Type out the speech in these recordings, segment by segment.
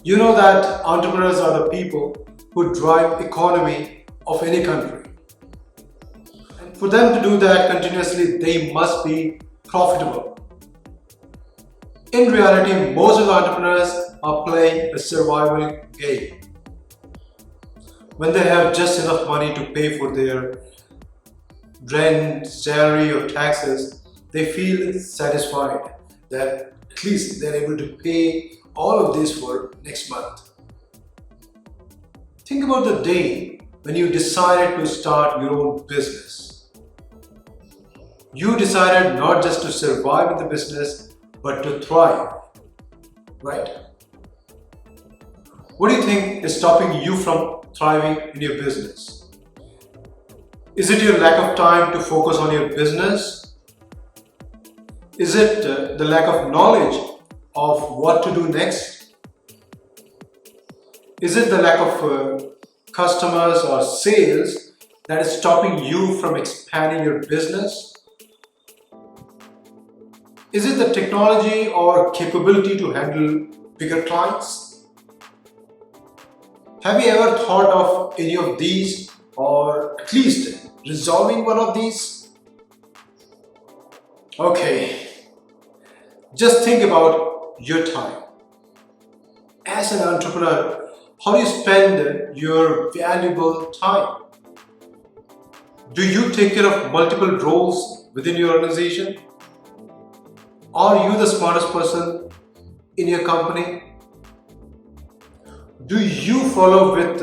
You know that entrepreneurs are the people who drive economy of any country. And for them to do that continuously, they must be profitable. In reality, most of the entrepreneurs are playing a survival game. When they have just enough money to pay for their rent, salary or taxes, they feel satisfied that at least they're able to pay all of this for next month. Think about the day when you decided to start your own business. You decided not just to survive in the business, but to thrive, right? What do you think is stopping you from thriving in your business? Is it your lack of time to focus on your business? Is it the lack of knowledge of what to do next? Is it the lack of customers or sales that is stopping you from expanding your business? Is it the technology or capability to handle bigger clients? Have you ever thought of any of these, or at least resolving one of these? Okay, just think about your time. As an entrepreneur, how do you spend your valuable time? Do you take care of multiple roles within your organization? Are you the smartest person in your company? Do you follow with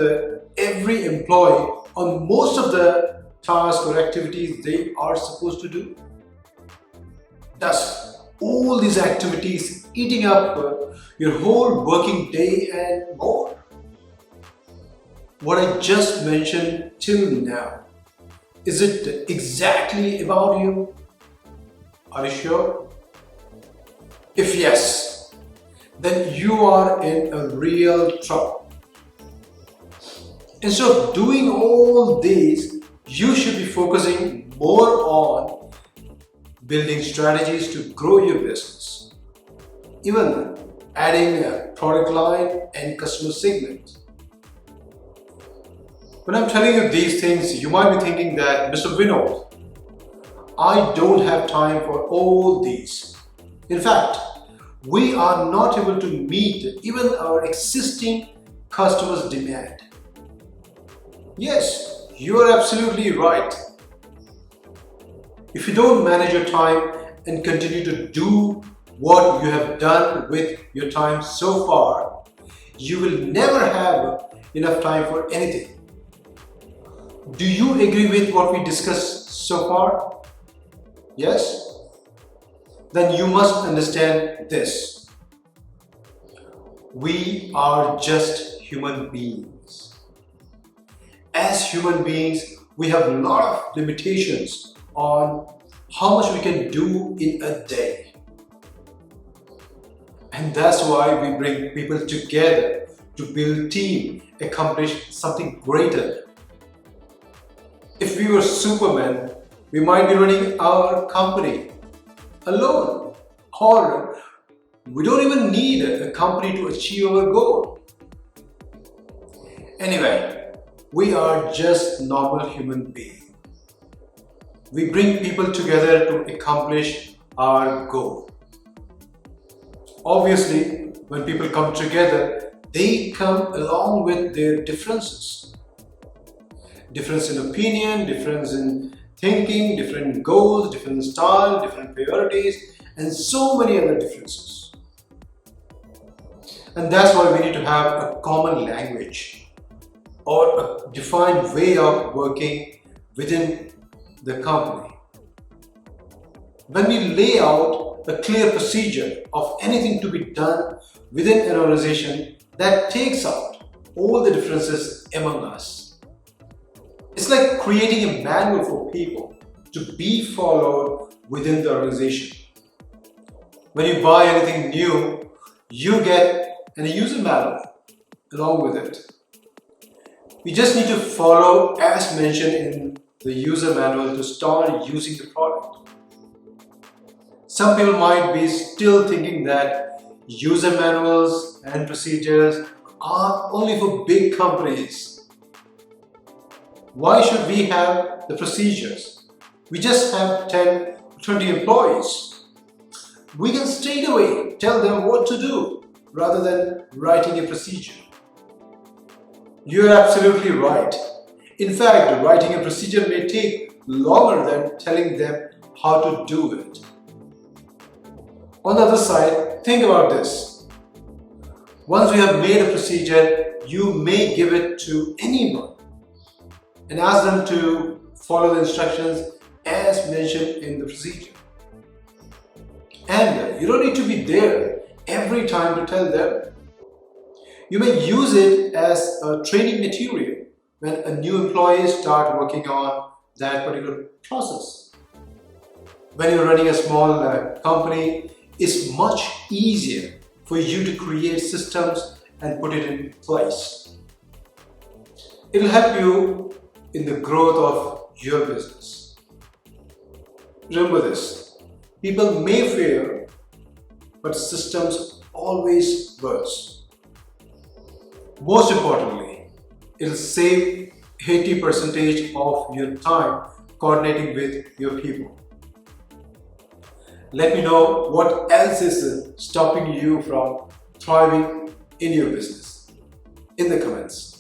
every employee on most of the tasks or activities they are supposed to do? Thus, all these activities eating up your whole working day and more. What I just mentioned till now, is it exactly about you? Are you sure? If yes, then you are in a real trouble. Instead of doing all these, you should be focusing more on building strategies to grow your business, even adding a product line and customer segments. When I'm telling you these things, you might be thinking that, Mr. Vinod, I don't have time for all these. In fact, we are not able to meet even our existing customers' demand. Yes, you are absolutely right. If you don't manage your time and continue to do what you have done with your time so far, you will never have enough time for anything. Do you agree with what we discussed so far? Yes? Then you must understand this. We are just human beings. As human beings, we have a lot of limitations on how much we can do in a day. And that's why we bring people together to build team, accomplish something greater. If we were Superman, we might be running our company alone, or we don't even need a company to achieve our goal. Anyway, we are just normal human beings. We bring people together to accomplish our goal. Obviously, when people come together, they come along with their differences. Difference in opinion, difference in thinking, different goals, different style, different priorities, and so many other differences. And that's why we need to have a common language or a defined way of working within the company. When we lay out a clear procedure of anything to be done within an organization, that takes out all the differences among us. It's like creating a manual for people to be followed within the organization. When you buy anything new, you get a user manual along with it. You just need to follow as mentioned in the user manual to start using the product. Some people might be still thinking that user manuals and procedures are only for big companies. Why should we have the procedures? We just have 10, 20 employees. We can straight away tell them what to do rather than writing a procedure. You're absolutely right. In fact, writing a procedure may take longer than telling them how to do it. On the other side, think about this. Once you have made a procedure, you may give it to anyone and ask them to follow the instructions as mentioned in the procedure. And you don't need to be there every time to tell them. You may use it as a training material when a new employee starts working on that particular process. When you're running a small company, it's much easier for you to create systems and put it in place. It will help you in the growth of your business. Remember this, people may fail, but systems always work. Most importantly, it will save 80% of your time coordinating with your people. Let me know what else is stopping you from thriving in your business in the comments.